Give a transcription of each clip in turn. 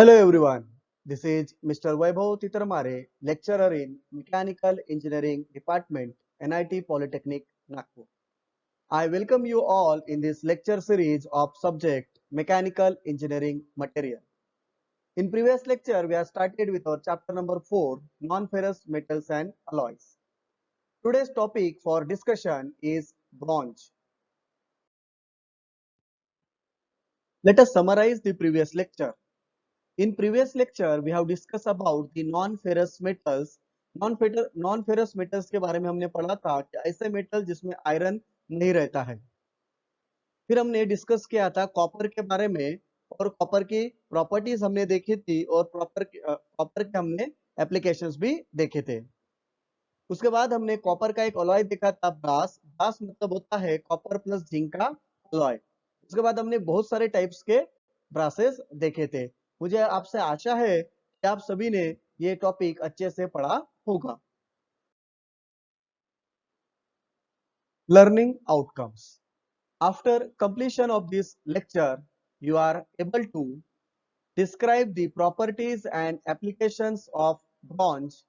Hello everyone, this is Mr. Vaibhav Titaramare, lecturer in Mechanical Engineering Department, NIT Polytechnic, Nagpur. I welcome you all in this lecture series of subject Mechanical Engineering Material. In previous lecture, we have started with our chapter number 4, Non-Ferrous Metals and Alloys. Today's topic for discussion is bronze. Let us summarize the previous lecture. In previous lecture, we have discussed about the non-ferrous metals. Non-ferrous metals के बारे में हमने पढ़ा था कि ऐसे metal जिसमें iron नहीं रहता है। फिर हमने डिस्कस किया था कॉपर के बारे में और कॉपर की प्रॉपर्टीज हमने देखी थी और कॉपर के हमने एप्लीकेशंस भी देखे थे। उसके बाद हमने कॉपर का एक अलॉय देखा था ब्रास। ब्रास मतलब होता है कॉपर प्लस जिंक का अलॉय। उसके बाद हमने बहुत सारे टाइप्स के ब्रासेस देखे थे। मुझे आपसे आशा है कि आप सभी ने ये टॉपिक अच्छे से पढ़ा होगा। Learning outcomes. After completion of this lecture, you are able to describe the properties and applications of bronze.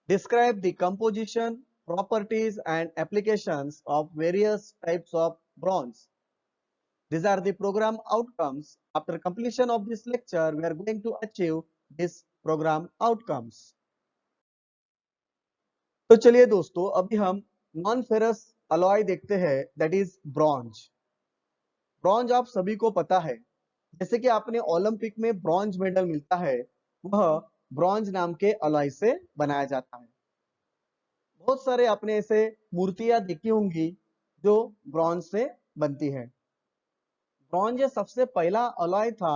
Describe the composition, properties and applications of various types of bronze. These are the program outcomes. After completion of this lecture, we are going to achieve this program outcomes. तो चलिए दोस्तों, अभी हम non ferrous alloy देखते हैं, that is bronze. Bronze आप सभी को पता है, जैसे कि आपने ओलंपिक में ब्रॉन्ज मेडल मिलता है, वह ब्रॉन्ज नाम के अलॉय से बनाया जाता है। बहुत सारे आपने ऐसे मूर्तियां देखी होंगी जो ब्रॉन्ज से बनती है। ब्रॉन्ज सबसे पहला अलॉय था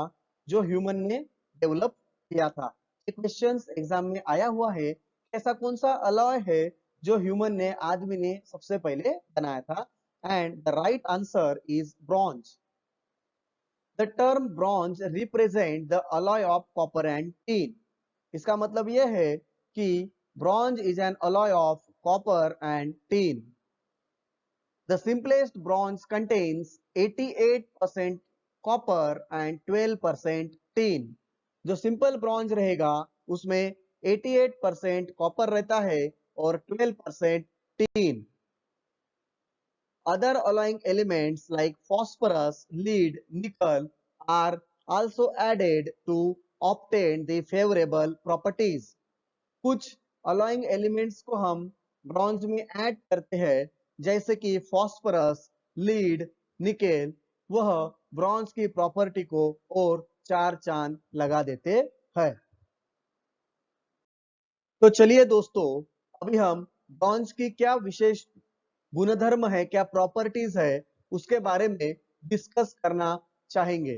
जो ह्यूमन ने डेवलप किया था। ये क्वेश्चंस एग्जाम में आया हुआ है, ऐसा कौन सा अलॉय है जो ह्यूमन ने, आदमी ने सबसे पहले बनाया था? And the right answer is bronze. The term bronze represent the alloy of copper and teen. इसका मतलब यह है कि bronze is an alloy of copper and teen. The simplest bronze contains 88% copper and 12% tin. जो simple bronze रहेगा उसमें 88% copper रहता है और 12% tin. Other alloying elements like phosphorus, lead, nickel are also added to obtain the favorable properties. कुछ alloying elements को हम bronze में ऐड करते हैं, जैसे कि फॉस्फोरस, लीड, निकेल। वह ब्रॉन्ज की प्रॉपर्टी को और चार चांद लगा देते हैं। तो चलिए दोस्तों, अभी हम ब्रॉन्ज की क्या विशेष गुणधर्म है, क्या प्रॉपर्टीज है, उसके बारे में डिस्कस करना चाहेंगे।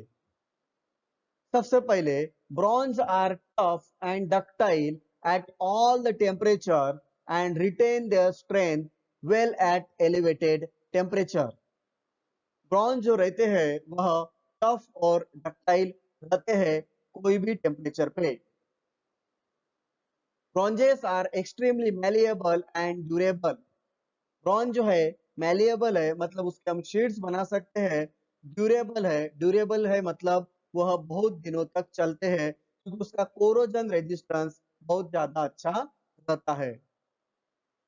सबसे पहले, bronze are tough and ductile at all the temperature and retain their strength well at elevated temperature. Bronze जो रहते हैं वह टफ और डक्टाइल रहते हैं कोई भी टेम्परेचर पे। Bronzes are extremely malleable and durable. Bronze जो है मैलिएबल है, मतलब उसके हम शीट्स बना सकते हैं। ड्यूरेबल है मतलब वह बहुत दिनों तक चलते हैं, क्योंकि उसका कोरोजन रेजिस्टेंस बहुत ज्यादा अच्छा रहता है।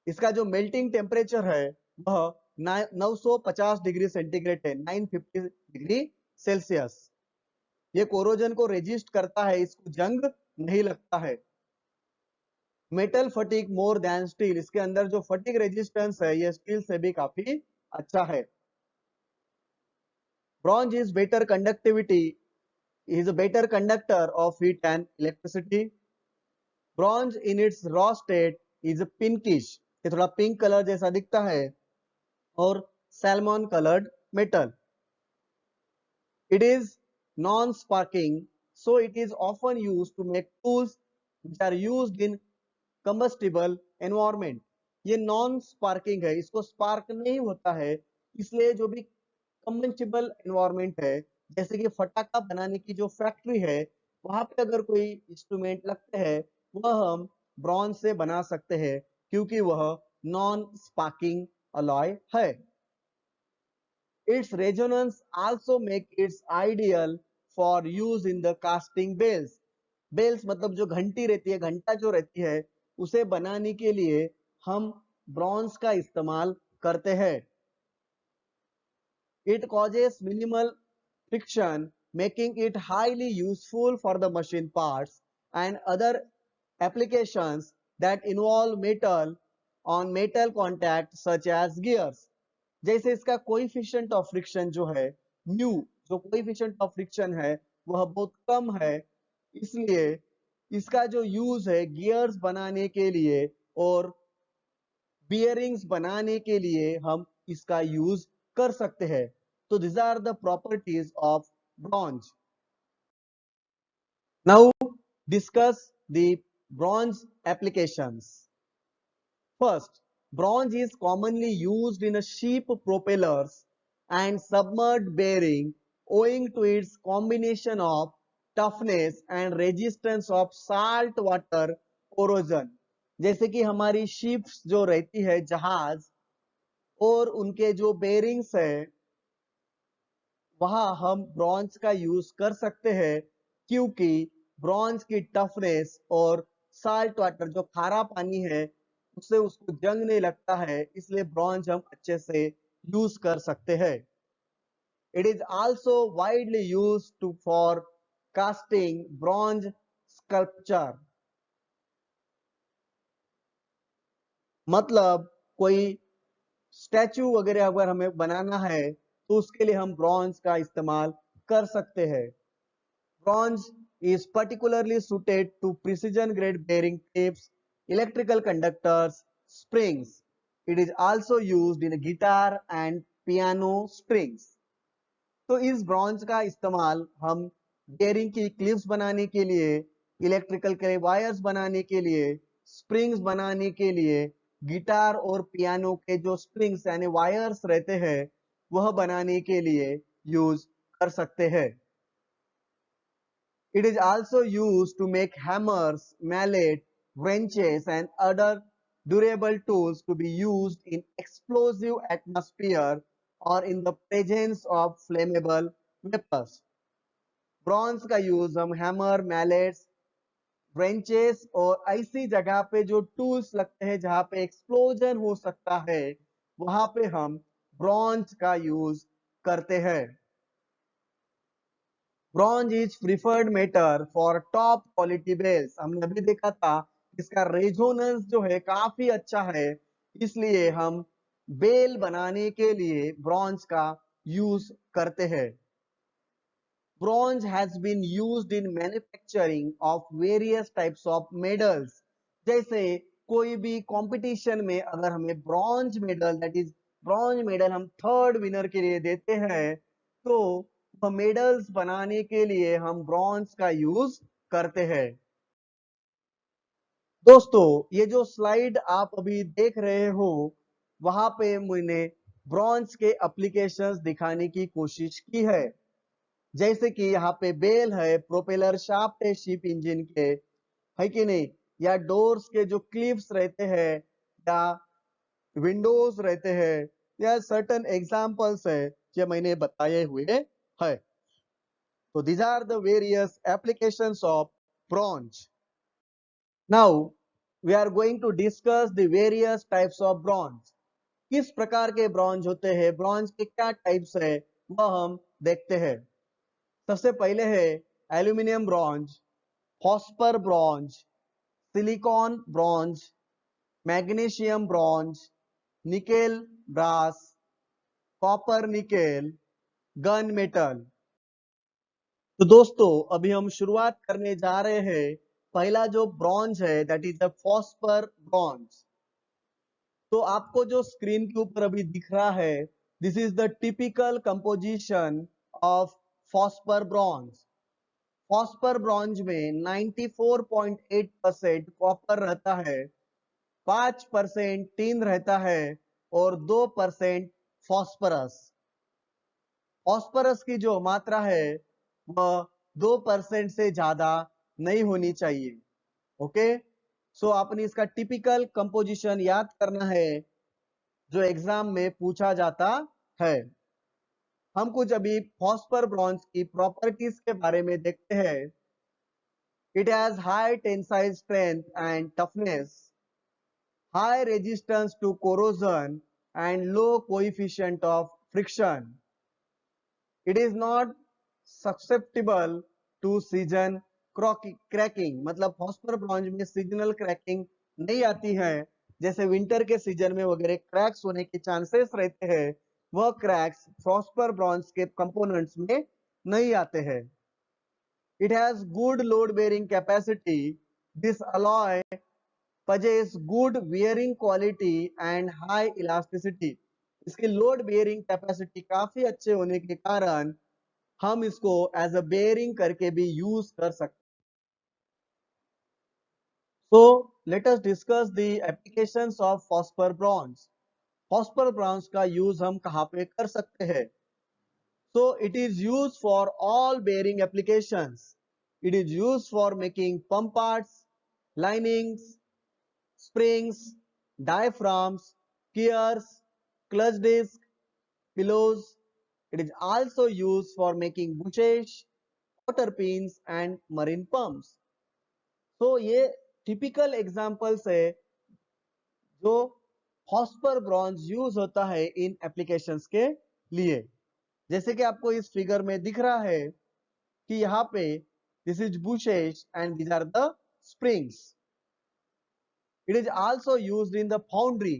इसका जो मेल्टिंग टेम्परेचर है वह 950 डिग्री सेंटीग्रेड है, 950 डिग्री सेल्सियस। ये कोरोजन को रेजिस्ट करता है, इसको जंग नहीं लगता है। Metal fatigue more than steel, इसके अंदर जो फटीग रेजिस्टेंस है ये स्टील से भी काफी अच्छा है। Bronze is better conductivity, is a better conductor of heat and electricity. Bronze in its raw state is pinkish, ये थोड़ा पिंक कलर जैसा दिखता है, और salmon coloured metal. It is non-sparking, so it is often used to make tools which are used in combustible environment. ये non sparking है, इसको spark नहीं होता है, इसलिए जो भी कंबस्टिबल एनवायरनमेंट है, जैसे कि फटाका बनाने की जो फैक्ट्री है, वहां पे अगर कोई इंस्ट्रूमेंट लगते हैं वह हम ब्रॉन्ज से बना सकते हैं, क्योंकि वह नॉन स्पार्किंग अलॉय है। Its resonance also make it ideal for use in the casting bells. Bells मतलब जो घंटी रहती है, घंटा जो रहती है, उसे बनाने के लिए हम ब्रॉन्ज का इस्तेमाल करते हैं। It causes minimal friction, making it highly useful for the machine parts and other applications that involve metal on metal contact such as gears। जैसे इसका कोएफिशिएंट ऑफ फ्रिक्शन जो है म्यू, जो कोएफिशिएंट ऑफ फ्रिक्शन है वह बहुत कम है, इसलिए इसका जो यूज है गियर्स बनाने के लिए और बियरिंग्स बनाने के लिए हम इसका यूज कर सकते हैं। तो these are the properties of bronze. Now discuss the bronze applications. First, bronze is commonly used in ship propellers and submerged bearing owing to its combination of toughness and resistance of salt water corrosion। जैसे कि हमारी ships जो रहती है जहाज और उनके जो बेरिंग्स है वहां हम ब्रॉन्ज का यूज कर सकते हैं, क्योंकि ब्रॉन्ज की टफनेस और साल्ट वाटर जो खारा पानी है उससे उसको जंग नहीं लगता है, इसलिए ब्रॉन्ज हम अच्छे से यूज कर सकते हैं। It is also widely used to for casting bronze sculpture. मतलब कोई स्टैचू वगैरह अगर हमें बनाना है तो उसके लिए हम ब्रॉन्ज का इस्तेमाल कर सकते हैं। Bronze is particularly suited to precision grade bearing tips, electrical conductors, springs. It is also used in guitar and piano strings। तो इस ब्रॉन्ज का इस्तेमाल हम बेयरिंग की क्लिप्स बनाने के लिए, इलेक्ट्रिकल के वायर्स बनाने के लिए, स्प्रिंग्स बनाने के लिए, गिटार और पियानो के जो स्प्रिंग्स यानी वायर्स रहते हैं वह बनाने के लिए यूज कर सकते हैं। It is also used to make hammers, mallets, wrenches and other durable tools to be used in explosive atmosphere or in the presence of flammable weapons। Bronze का यूज हम हैमर, मैलेट्स, wrenches और ऐसी जगह पे जो tools लगते हैं जहां पे एक्सप्लोजन हो सकता है वहां पे हम ब्रॉन्ज का यूज करते हैं। Bronze is preferred metal for top quality bells. हमने अभी देखा था इसका रेजोनेंस जो है काफी अच्छा है, इसलिए हम बेल बनाने के लिए ब्रॉन्ज का यूज करते हैं। Bronze has been used in manufacturing of various types of medals. जैसे कोई भी कंपटीशन में अगर हमें bronze medal, that is bronze medal हम थर्ड विनर के लिए देते हैं, तो मेडल्स बनाने के लिए हम ब्रॉन्ज का यूज करते हैं। दोस्तों ये जो स्लाइड आप अभी देख रहे हो वहां पे मैंने ब्रॉन्ज के एप्लीकेशंस दिखाने की कोशिश की है। जैसे कि यहाँ पे बेल है, प्रोपेलर शाफ्ट है शिप इंजन के, है कि नहीं, या डोर्स के जो क्लिप्स रहते हैं या विंडोज रहते हैं, या सर्टेन एग्जांपल्स है जो मैंने बताए हुए है। So these are the various applications of bronze. Now we are going to discuss the various types of bronze। किस प्रकार के ब्रॉन्ज होते हैं, ब्रॉन्ज के क्या टाइप्स है वह हम देखते हैं। सबसे पहले है aluminium bronze, phosphor bronze, silicon bronze, magnesium bronze, nickel brass, copper nickel, gun metal. तो दोस्तों अभी हम शुरुआत करने जा रहे हैं। पहला जो ब्रॉन्ज है that is the phosphor bronze. तो आपको जो स्क्रीन के ऊपर अभी दिख रहा है this is the typical composition of phosphor bronze. Phosphor bronze में 94.8% कॉपर रहता है, 5% टिन रहता है और 2% फॉस्फरस। फॉस्फरस की जो मात्रा है वह 2% से ज्यादा नहीं होनी चाहिए। ओके, सो आपने इसका टिपिकल कंपोजिशन याद करना है जो एग्जाम में पूछा जाता है। हम कुछ अभी फॉस्फर ब्रॉन्ज की प्रॉपर्टीज के बारे में देखते हैं। It has high tensile strength and toughness, high resistance to corrosion and low coefficient of friction. It is not susceptible to season cracking, मतलब फॉस्फर ब्रॉन्ज में सीजनल क्रैकिंग नहीं आती है, जैसे विंटर के सीजन में वगैरह क्रैक्स होने के चांसेस रहते हैं, वह क्रैक्स फॉस्फर ब्रॉन्ज के कंपोनेंट्स में नहीं आते हैं। It has good load bearing capacity. This alloy possess good wearing quality and high elasticity. इसकी लोड बेयरिंग कैपेसिटी काफी अच्छे होने के कारण हम इसको एज अ बेयरिंग करके भी यूज कर सकते हैं। So let us discuss the applications of phosphor bronze. Phosphor bronze का यूज हम कहाँ पे कर सकते हैं? So it is use for all bearing applications. It is use for making pump parts, linings, springs, diaphragms, gears, clutch disc, pillows. It is also used for making bushings, water pins and marine pumps. So ये typical examples है जो phosphor bronze use होता है इन applications के लिए। जैसे कि आपको इस फिगर में दिख रहा है कि यहाँ पे this is bushes and these are the springs. It is also used in the foundry.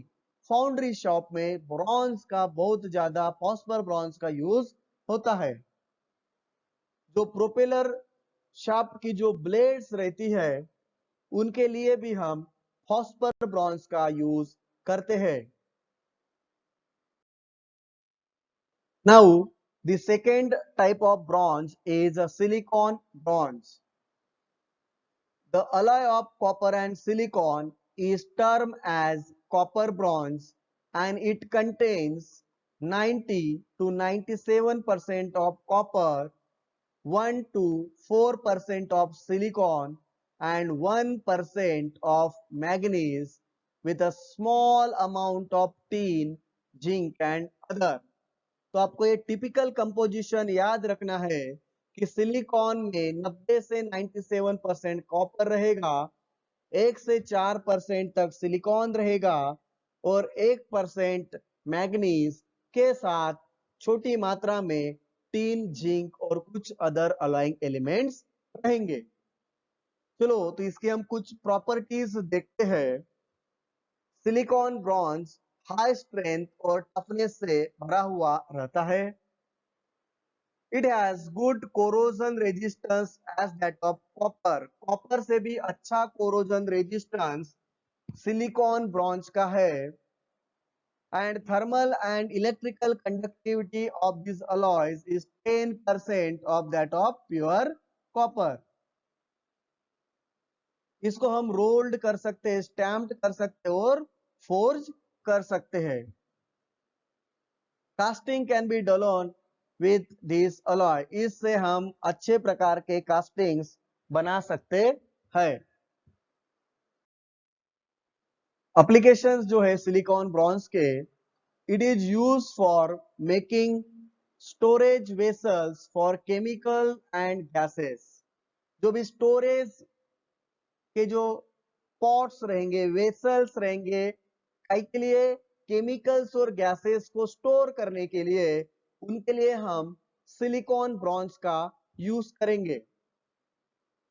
Foundry shop में ब्रॉन्ज का बहुत ज्यादा फॉस्फर ब्रॉन्ज का यूज होता है। जो प्रोपेलर शाफ्ट की जो ब्लेड्स रहती है उनके लिए भी हम फॉस्फर ब्रॉन्ज का यूज करते हैं। Now the second type of bronze is a silicon bronze. The alloy of copper and silicon is termed as copper bronze and it contains 90 to 97% of copper, 1 to 4% of silicon and 1% of manganese with a small amount of tin, zinc and other. तो आपको ये typical composition याद रखना है कि silicon में 90 से 97% copper रहेगा, 1 से 4% तक सिलिकॉन रहेगा और 1% मैग्नीज के साथ छोटी मात्रा में टीन, जिंक और कुछ अदर अलाइंग एलिमेंट्स रहेंगे। चलो तो इसकी हम कुछ प्रॉपर्टीज देखते हैं। सिलिकॉन ब्रॉन्ज हाई स्ट्रेंथ और टफनेस से भरा हुआ रहता है। It has good corrosion resistance as that of copper. Copper से भी अच्छा कोरोजन रेजिस्टेंस सिलिकॉन ब्रॉन्ज का है। And thermal and electrical conductivity of this alloys is 10% of that of pure copper. इसको हम रोल्ड कर सकते हैं, स्टैम्प्ड कर सकते हैं और फोर्ज कर सकते हैं। Casting can be done with this alloy. इससे हम अच्छे प्रकार के कास्टिंग्स बना सकते हैं। एप्लीकेशंस जो है सिलिकॉन ब्रॉन्ज के, it is use for making storage vessels for chemical and gases. जो भी स्टोरेज के जो पॉट्स रहेंगे, वेसल्स रहेंगे, काई के लिए केमिकल्स और गैसेस को स्टोर करने के लिए, उनके लिए हम सिलिकॉन ब्रॉन्ज का यूज करेंगे।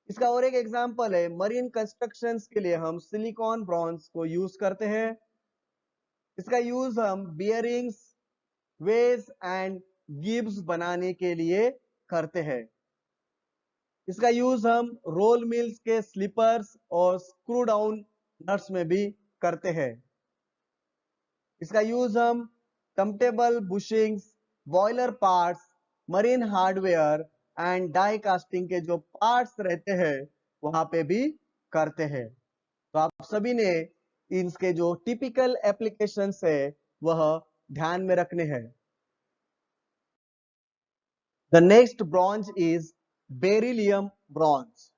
इसका और एक एग्जांपल है, मरीन कंस्ट्रक्शंस के लिए हम सिलिकॉन ब्रॉन्ज को यूज करते हैं। इसका यूज हम बियरिंग्स, वेज एंड गिब्स बनाने के लिए करते हैं। इसका यूज हम रोल मिल्स के स्लीपर्स और स्क्रू डाउन नट्स में भी करते हैं। इसका यूज हम comfortable bushings, boiler parts, marine hardware and die casting के जो पार्ट्स रहते हैं वहां पे भी करते हैं। तो आप सभी ने इनके जो टिपिकल एप्लीकेशंस है वह ध्यान में रखने हैं। The next bronze is beryllium bronze.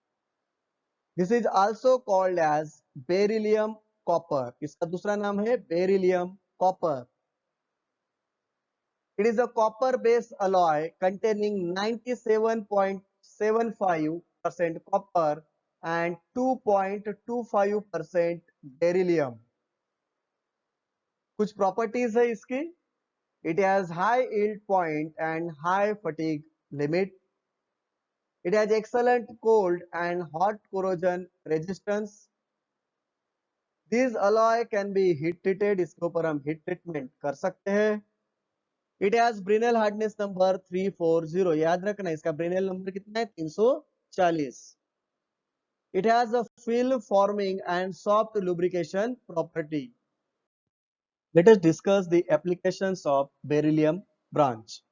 This is also called as beryllium copper. इसका दूसरा नाम है beryllium copper. It is a copper-based alloy containing 97.75% copper and 2.25% beryllium. कुछ प्रॉपर्टीज है इसकी. It has high yield point and high fatigue limit. It has excellent cold and hot corrosion resistance. These alloy can be heat treated. इसके ऊपर हम heat treatment कर सकते हैं. It has Brinell hardness number 340. याद रखना इसका Brinell number कितना है 340. It has a film forming and soft lubrication property. Let us discuss the applications of beryllium bronze.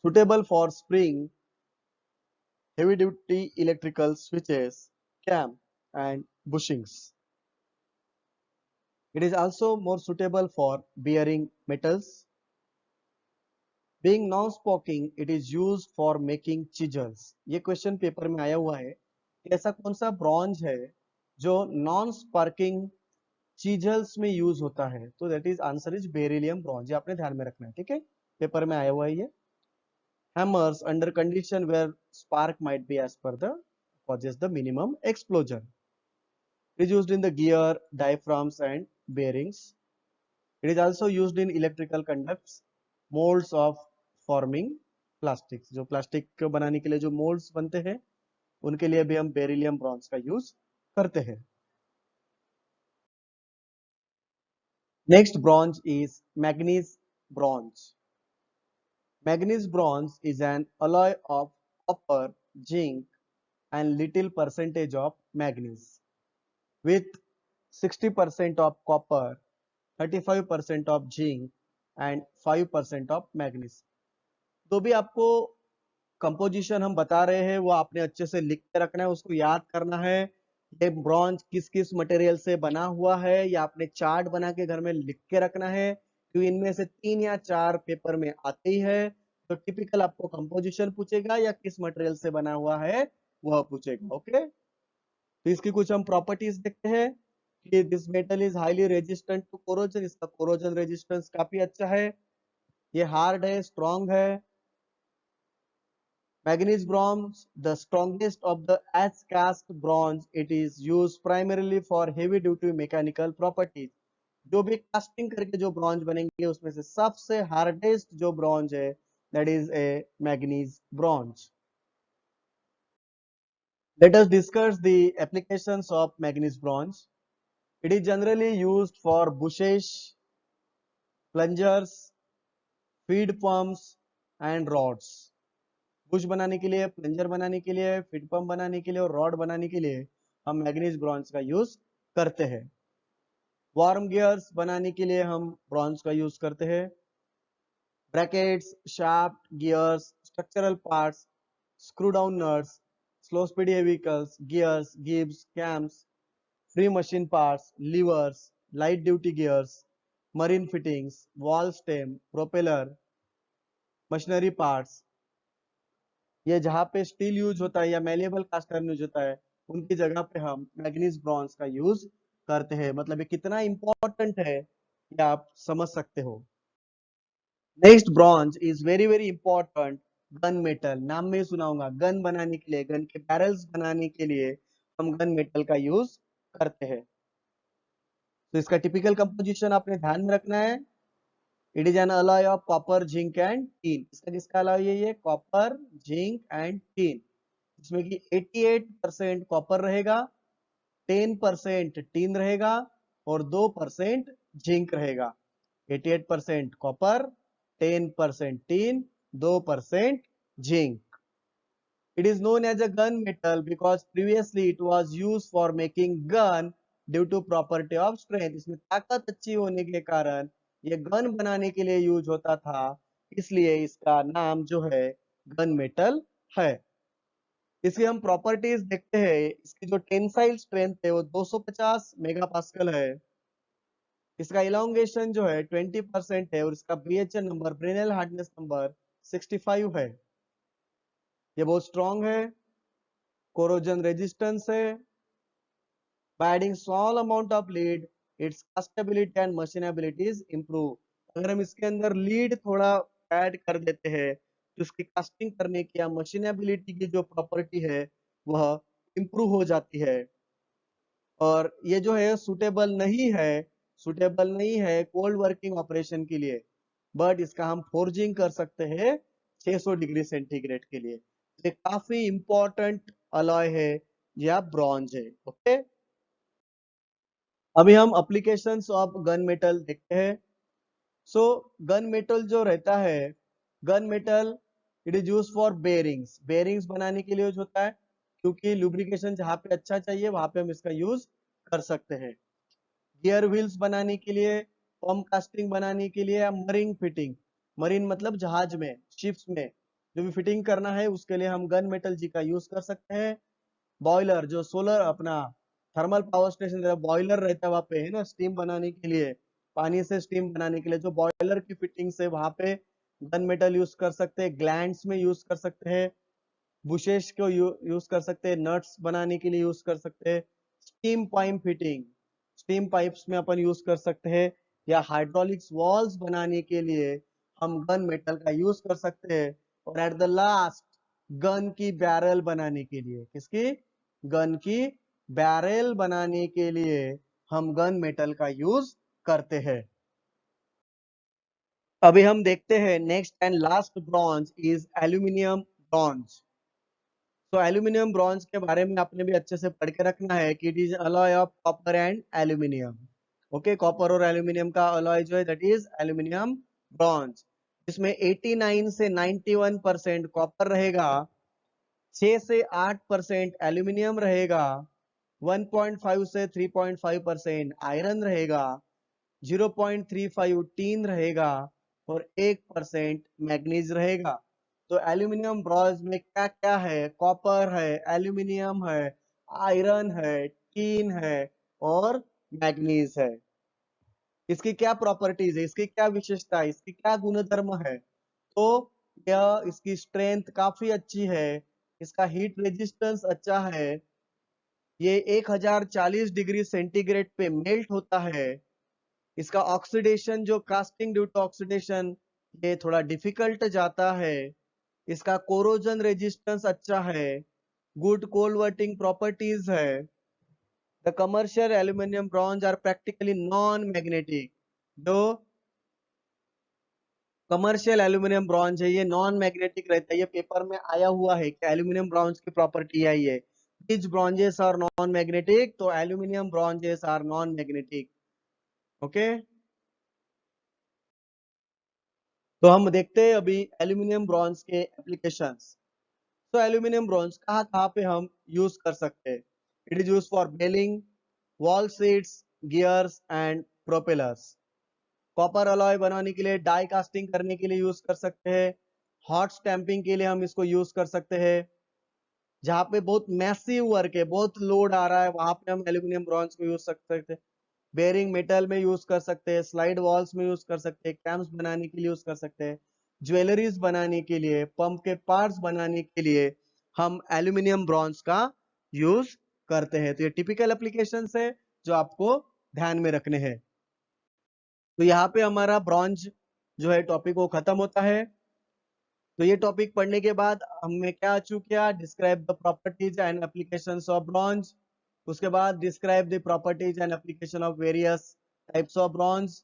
Suitable for spring, heavy duty electrical switches, cam and bushings. It is also more suitable for bearing metals. Being non-sparking, it is used for making chisels. ये question paper में आया हुआ है कि ऐसा कौन सा bronze है जो नॉन स्पार्किंग चीजल्स में यूज होता है. तो that is answer is beryllium bronze. ये आपने ध्यान में रखना है. ठीक है, पेपर में आया हुआ है ये. Hammers under condition where spark might be as per the causes the minimum explosion. It is used in the gear, diaphragms and bearings. It is also used in electrical conducts, molds of forming plastics. जो plastic को बनाने के लिए जो moulds बनते हैं उनके लिए भी हम बेरिलियम ब्रॉन्ज का यूज करते हैं. Next bronze is manganese bronze. Manganese bronze is an alloy of copper, zinc and little percentage of manganese with 60% of copper, 35% of zinc and 5% of manganese. तो भी आपको कंपोजिशन हम बता रहे हैं वो आपने अच्छे से लिख के रखना है, उसको याद करना है. ये ब्रॉन्ज किस किस मटेरियल से बना हुआ है या आपने चार्ट बना के घर में लिख के रखना है, क्योंकि इनमें से 3 या 4 पेपर में आते ही है. तो टिपिकल आपको कंपोजिशन पूछेगा या किस मटेरियल से बना हुआ है वह पूछेगा. ओके, तो इसकी कुछ हम प्रॉपर्टीज देखते हैं कि this metal is highly resistant to corrosion. इसका कोरोजन रेजिस्टेंस काफी अच्छा है. ये हार्ड है, स्ट्रॉन्ग है. Manganese bronze, the strongest of the as cast bronze, it is used primarily for heavy duty mechanical properties. जो भी कास्टिंग करके जो ब्रॉन्ज बनेंगे उसमें से सबसे हार्डेस्ट जो ब्रॉन्ज है that is a manganese bronze. Let us discuss the applications of manganese bronze. It is generally used for bushes, plungers, feed pumps and rods. Bush बनाने के लिए, प्लंजर बनाने के लिए, फीड पंप बनाने के लिए और रॉड बनाने के लिए हम मैग्नीज ब्रॉन्ज का यूज करते हैं. वार्म गियर्स बनाने के लिए हम ब्रॉन्ज का यूज करते हैं. Brackets, shaft, gears, structural parts, screw down nuts, slow speed vehicles, gears, Gibbs, camps, free machine parts, levers, light duty gears, marine fittings, wall stem, propeller, machinery parts, ये जहां पे स्टील यूज होता है या malleable cast iron use होता है उनकी जगह पे हम मैग्नीज ब्रॉन्ज का यूज करते हैं. मतलब ये कितना इंपॉर्टेंट है ये आप समझ सकते हो. Next bronze is very very important gun metal. नाम में सुना होगा, गन बनाने के लिए, गन के बैरल्स बनाने के लिए हम गन मेटल का यूज करते हैं. तो इसका टिपिकल कंपोजिशन आपने ध्यान में रखना है. It is an alloy of copper, zinc and teen. इसका किसका अलॉय है? ये कॉपर, जिंक एंड टीन. इसमें कि 88% कॉपर रहेगा, 10% टीन रहेगा और 2% जिंक रहेगा. 88% copper, 10% tin, 2% zinc. It is known as a gun metal because previously it was used for making gun due to property of strength. इसमें ताकत अच्छी होने के कारण ये गन बनाने के लिए यूज होता था, इसलिए इसका नाम जो है गन मेटल है. इसकी हम प्रॉपर्टीज देखते हैं. इसकी जो टेंसाइल स्ट्रेंथ है वो 250 मेगापास्कल है. इसका इलोंगेशन जो है 20% है और इसका BHN नंबर, ब्रेनेल हार्डनेस नंबर 65 है. ये बहुत स्ट्रॉन्ग है, कोरोजन रेजिस्टेंस है. By adding small amount of lead, its castability and machinability is improved. अगर हम इसके अंदर लीड थोड़ा ऐड कर देते हैं तो इसकी कास्टिंग करने की या मशीनेबिलिटी की जो प्रॉपर्टी है वह इंप्रूव हो जाती है। और ये जो है सुटेबल नहीं है कोल्ड वर्किंग ऑपरेशन के लिए, बट इसका हम फोर्जिंग कर सकते हैं 600 डिग्री सेंटीग्रेड के लिए। ये काफी इंपॉर्टेंट अलॉय है या ब्रॉन्ज है। ओके, अभी हम एप्लीकेशंस ऑफ गन मेटल देखते हैं। सो गन मेटल जो रहता है, gun metal it is use for bearings, bearings बनाने के लिए यूज होता है, क्योंकि लुब्रिकेशन जहाँ पे अच्छा चाहिए वहां पे हम इसका यूज कर सकते हैं। गियर व्हील्स बनाने के लिए, पंप कास्टिंग बनाने के लिए, या मरीन फिटिंग, मरीन मतलब जहाज में, शिप्स में जो भी फिटिंग करना है उसके लिए हम गन मेटल जी का यूज कर सकते हैं। बॉयलर जो सोलर अपना थर्मल पावर स्टेशन बॉयलर रहता है वहां पे है ना, स्टीम बनाने के लिए, पानी से स्टीम बनाने के लिए जो बॉयलर की फिटिंग से वहां पे गन मेटल यूज कर सकते हैं। ग्लैंड्स में यूज कर सकते हैं, बुशेस को यूज कर सकते हैं, नट्स बनाने के लिए यूज कर सकते हैं। Steam pipe fitting, steam pipes में अपन यूज कर सकते हैं, या हाइड्रोलिक्स वॉल्स बनाने के लिए हम गन मेटल का यूज कर सकते हैं। और एट द लास्ट गन की बैरल बनाने के लिए, किसकी, गन की बैरल बनाने के लिए हम गन मेटल का यूज करते हैं। अभी हम देखते हैं next and last bronze is aluminium bronze. तो एल्यूमिनियम ब्रॉन्ज के बारे में आपने भी अच्छे से पढ़ के रखना है कि it is alloy of copper and aluminium. Okay, copper और एल्यूमिनियम का अलॉय जो है दैट इज एल्यूमिनियम ब्रॉन्ज, जिसमें 89 से 91% कॉपर रहेगा, 6 से 8% एल्यूमिनियम रहेगा, 1.5 से 3.5% आयरन रहेगा, 0.35 टीन रहेगा, और 1% मैग्नीज रहेगा। तो एल्यूमिनियम ब्रॉन्ज में क्या क्या है, कॉपर है, एल्यूमिनियम है, आयरन है, टीन है, और मैग्नीज है। इसकी क्या प्रॉपर्टीज है, इसकी क्या विशेषता है, इसकी क्या गुणधर्म है? तो यह इसकी स्ट्रेंथ काफी अच्छी है, इसका हीट रेजिस्टेंस अच्छा है, ये 1040 डिग्री सेंटीग्रेड पे मेल्ट होता है, इसका ऑक्सीडेशन जो कास्टिंग ड्यू टू ऑक्सीडेशन ये थोड़ा डिफिकल्ट जाता है, इसका कोरोजन रेजिस्टेंस अच्छा है, गुड कोल्ड वर्टिंग प्रॉपर्टीज है। The commercial aluminium bronze are practically non magnetic. जो कमर्शियल एल्यूमिनियम ब्रॉन्ज है ये नॉन मैग्नेटिक रहता है, ये पेपर में आया हुआ है कि एल्यूमिनियम ब्रॉन्ज की प्रॉपर्टी आई है, which bronzes are non magnetic, तो aluminium bronzes are non magnetic. Okay, तो हम देखते हैं अभी एल्यूमिनियम ब्रॉन्ज के एप्लीकेशंस। तो एल्यूमिनियम ब्रॉन्ज कहाँ कहाँ पे हम यूज कर सकते हैं? It is use for belling, valve seats, gears and propellers. Copper alloy बनाने के लिए, डाई कास्टिंग करने के लिए यूज कर सकते हैं, हॉट स्टैंपिंग के लिए हम इसको यूज कर सकते हैं, जहाँ पे बहुत मैसिव वर्क है, बहुत लोड आ रहा है, वहां पे हम एल्यूमिनियम ब्रॉन्ज को यूज कर सकते हैं। बेयरिंग मेटल में यूज कर सकते हैं, स्लाइड वॉल्स में यूज कर सकते हैं, कैम्स बनाने के लिए यूज कर सकते हैं, ज्वेलरीज बनाने के लिए, पंप के पार्ट्स बनाने के लिए हम एल्यूमिनियम ब्रॉन्ज का यूज करते हैं। तो ये टिपिकल एप्लीकेशंस है जो आपको ध्यान में रखने हैं। तो यहाँ पे हमारा ब्रॉन्ज जो है टॉपिक वो खत्म होता है। तो ये टॉपिक पढ़ने के बाद हमने क्या अचीव किया? Describe the properties and applications of bronze. उसके बाद describe the properties and application of various types of bronze.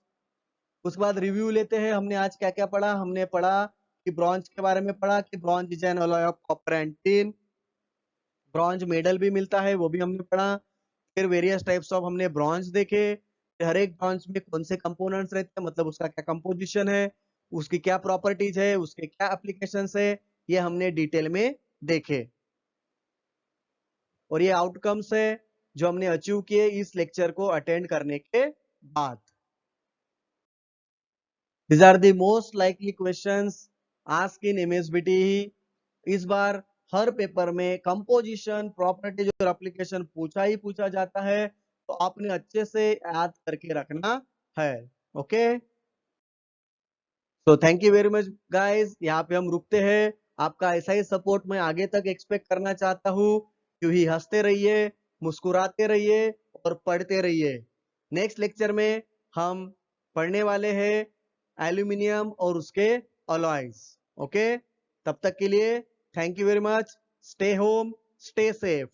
उसके बाद रिव्यू लेते हैं, हमने आज क्या क्या पढ़ा। हमने पढ़ा कि ब्रॉन्ज के बारे में पढ़ा कि bronze is an alloy of copper and tin. Bronze medal भी मिलता है, वो भी हमने पढ़ा। फिर वेरियस टाइप्स ऑफ हमने ब्रॉन्ज देखे, हर एक ब्रॉन्ज में कौन से कंपोनेंट्स रहते हैं, मतलब उसका क्या कंपोजिशन है, उसकी क्या प्रॉपर्टीज है, उसके क्या एप्लीकेशंस है, ये हमने डिटेल में देखे। और ये आउटकम्स है जो हमने अचीव किए इस लेक्चर को अटेंड करने के बाद। These are the most likely questions asked in MSBT। इस बार हर पेपर में कंपोजिशन, प्रॉपर्टीज और एप्लीकेशन पूछा ही पूछा जाता है, तो आपने अच्छे से याद करके रखना है। ओके, तो thank you very much guys, यहाँ पे हम रुकते हैं। आपका ऐसा ही सपोर्ट मैं आगे तक एक्सपेक्ट करना चाहता हूँ। यूं ही हंसते रहिए, मुस्कुराते रहिए और पढ़ते रहिए। नेक्स्ट लेक्चर में हम पढ़ने वाले हैं एल्यूमिनियम और उसके अलॉयज। ओके, तब तक के लिए thank you very much. Stay home, stay safe.